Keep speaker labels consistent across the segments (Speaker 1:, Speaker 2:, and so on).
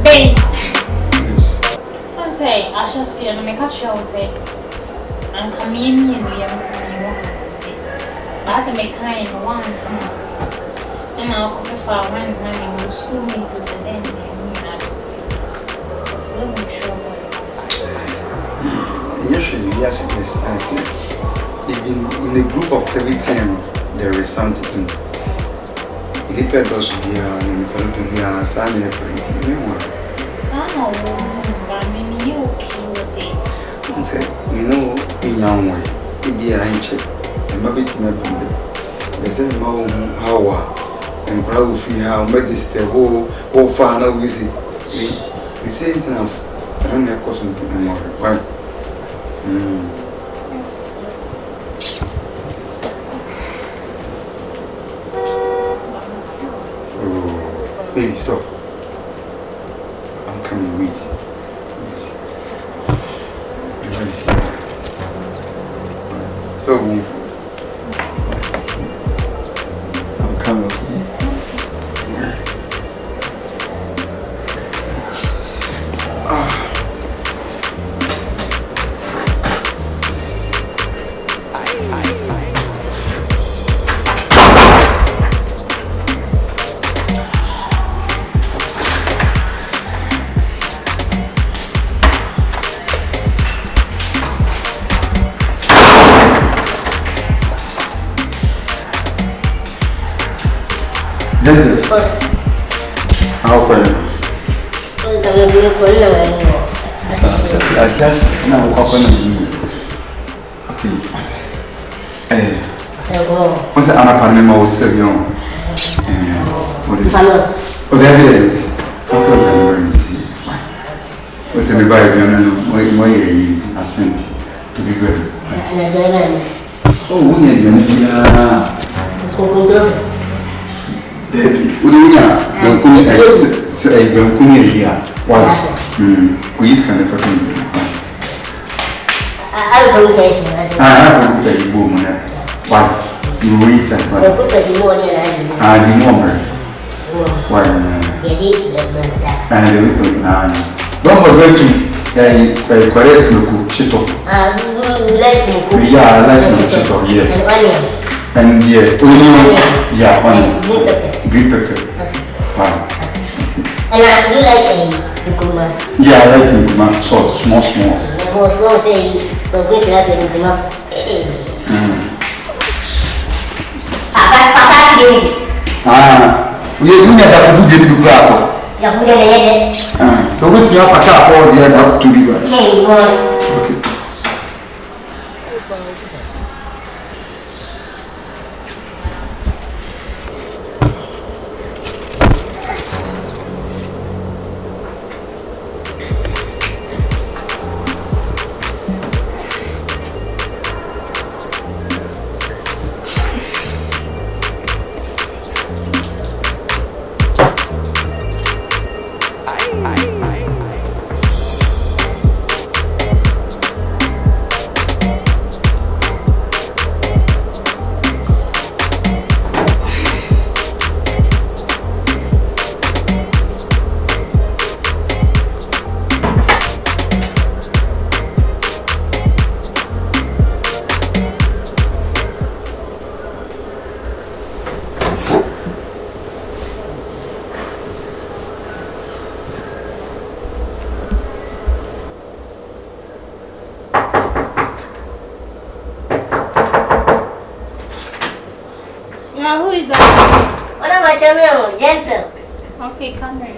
Speaker 1: Babe. Yes. I say, I shall see and make a show say. And come in and we are coming say. As I make kind one things. And I'll cook for one running school meetings and then let me show.
Speaker 2: Usually, yes, it is. I think in a group of every 10, there is something. It depends also be a sign of anyone.
Speaker 1: Some but maybe you kill it.
Speaker 2: Say, you know, in young way, it be a check, and maybe to never be. There's a more how and crowd free how made this the whole far now with it. The same thing as I don't have question anymore. Why? Oh, baby, stop. I'm coming with you. So, I'm coming. How far? I just now open okay. What's the other name was young? What the photo memories. What's the revival? Why assent to be good? Oh, we need Udunya, Benkuni here. Why? We is kind of a thing.
Speaker 3: I
Speaker 2: have to take boom. Why? You reason why? The moment. Why? And don't forget to correct the chito. Yeah, I like the chito here. And yeah, green pepper. Wow.
Speaker 3: And I do like Nkuma.
Speaker 2: Yeah, I like Nkuma. So small.
Speaker 3: I was going to say, we're going to have Nkuma.
Speaker 2: We are doing that good in the grotto. So which we have a car all the other to be right.
Speaker 3: Yeah, it was.
Speaker 2: Okay.
Speaker 1: Who is that?
Speaker 3: What am I telling you? Gentle.
Speaker 1: Okay, come here.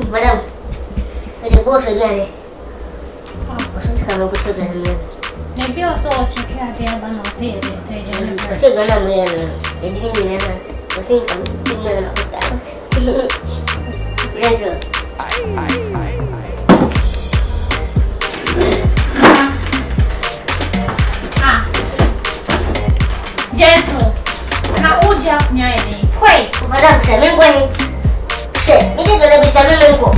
Speaker 3: Madam, the boss is there. What's coming to the hand?
Speaker 1: Maybe I saw what you can't hear, but I'll say it.
Speaker 3: I said, when I'm there, they didn't remember. I think I'm thinking about that. Yes,
Speaker 1: Gentle. Now, who jack me? Quite.
Speaker 3: Madam, I'm going to say, it is going to be some member.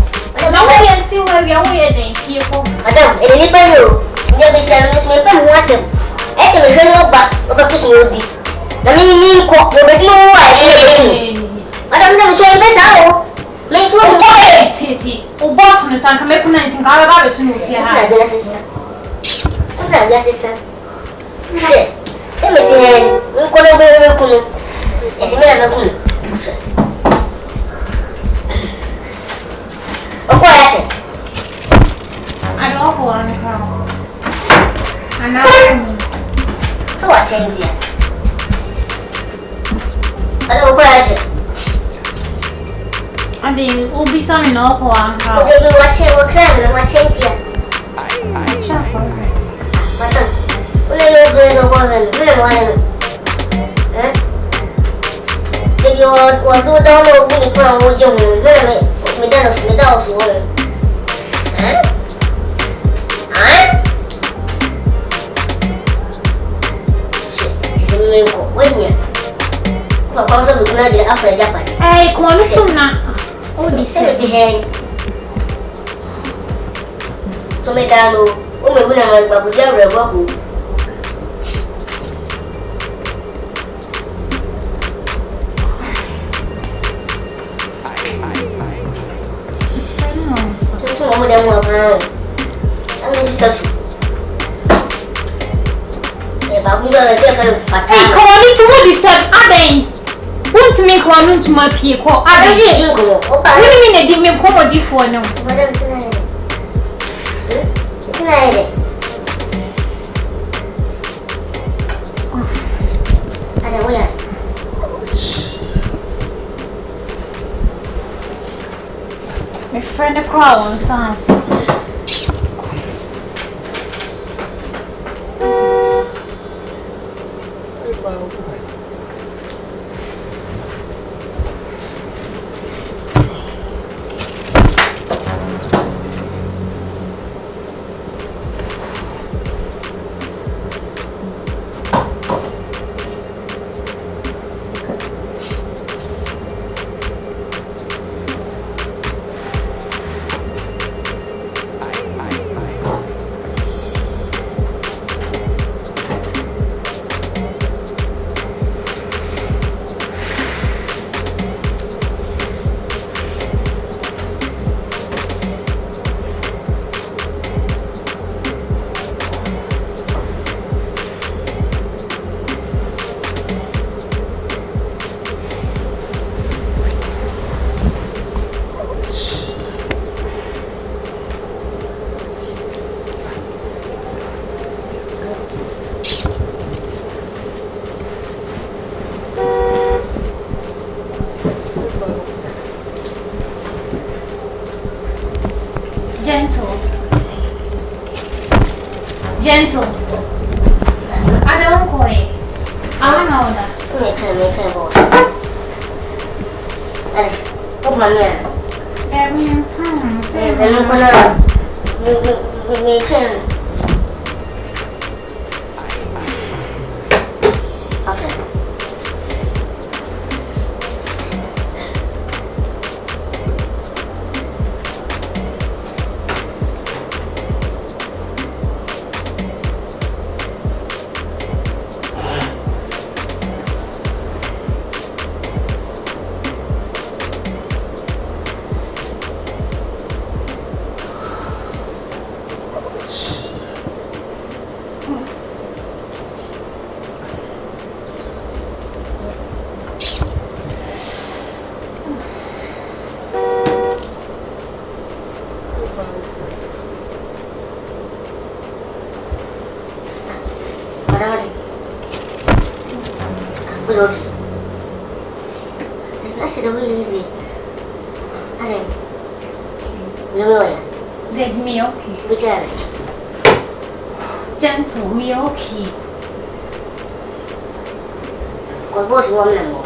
Speaker 1: Now, we can see where we are waiting.
Speaker 3: Madam, it is by you. You'll be selling us with one. As a little back, over to Snowdy. I mean, but no, I
Speaker 1: and come up 19 hour about to move here.
Speaker 3: I don't sister. I'm not your sister. Shit. Tell me, you call a very cool. It's a very cool. Oh, quiet.
Speaker 1: I don't want to come. And now,
Speaker 3: so I change here. I don't quiet.
Speaker 1: And then we'll be some in all for our house.
Speaker 3: We'll be watching what crime and watching here. Madam, when are you going to go and if you want to download the plan, would you me down so she's a miracle. When you also look like after Japan.
Speaker 1: Hey, come on, look so now.
Speaker 3: Oh, the 70 hand. So, me download. Oh, my goodness, but would you ever go? Mama dah mau apa? Aku susah. Babu dah rasa akan fatal.
Speaker 1: Hey, come on, it's what is that? Aden. Want to make one to my people?
Speaker 3: Ada sih dia kau. Opa.
Speaker 1: What do you mean they make come before now?
Speaker 3: Madam tonight. Tonight. Ada waya.
Speaker 1: My friend the crowd on some. Gentle. I don't call it. I don't know that.
Speaker 3: Me boss. Allez, pour ma mère.
Speaker 1: C'est
Speaker 3: Me
Speaker 1: Gentle, we okay.
Speaker 3: Kau bos uang namo.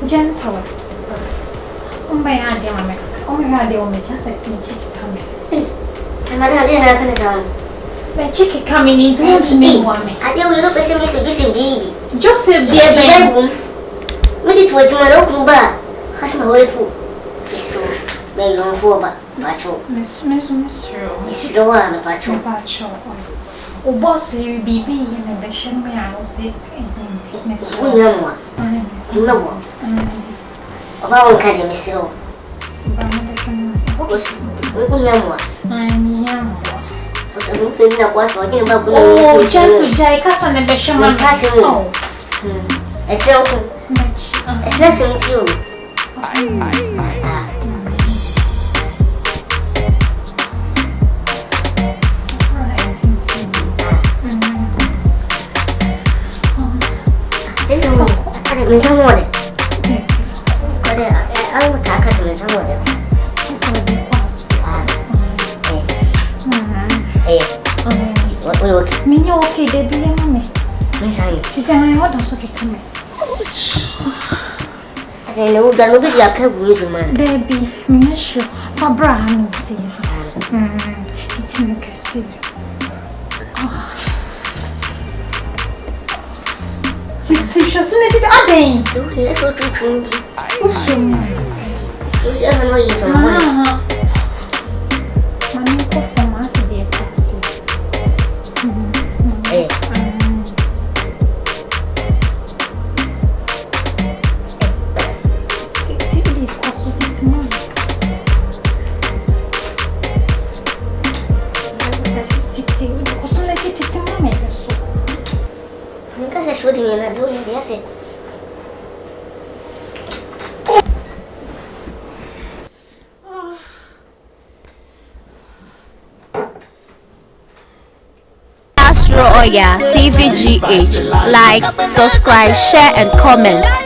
Speaker 1: Gentle. Bayar dia mama. Bayar dia mama just like me kami.
Speaker 3: Mana dia nak kena sama.
Speaker 1: But chicken coming in to me woman.
Speaker 3: Ada wiro pesen ni sebisa bibi.
Speaker 1: Joseph dia
Speaker 3: baby. Mesti tu cuma nak berubah. Khas mahal tu. Isu. me long for patrol.
Speaker 1: Miss,
Speaker 3: It's the one the patrol.
Speaker 1: O boss, you be in the bishop, me, I will say, Miss
Speaker 3: William, you know what? About Caddy, Miss Rowe. William,
Speaker 1: I'm young.
Speaker 3: Oh,
Speaker 1: gentle Jay, cousin, and bishop, my cousin. Oh,
Speaker 3: a joke. It's less than you. Mình xong rồi đấy. Có đây ở một tháng cả mình xong rồi đấy.
Speaker 1: Minha ok, baby, é mami.
Speaker 3: Mình sang.
Speaker 1: Se você não é rodão, só que também.
Speaker 3: Até não dá no vídeo que eu uso, mano.
Speaker 1: Baby, minha show. Fabra, não sei. It's me que sei. Se eu sou nesse ah bem.
Speaker 3: Eu sou tudo.
Speaker 1: O som.
Speaker 3: Eu já não ia tomar.
Speaker 1: Mas não conforma se de assim.
Speaker 3: É.
Speaker 1: Se ele passou de cima.
Speaker 3: Nunca se achou dinheiro na dor, não ser.
Speaker 4: Astro Oya TVGH. Like, subscribe, share, and comment.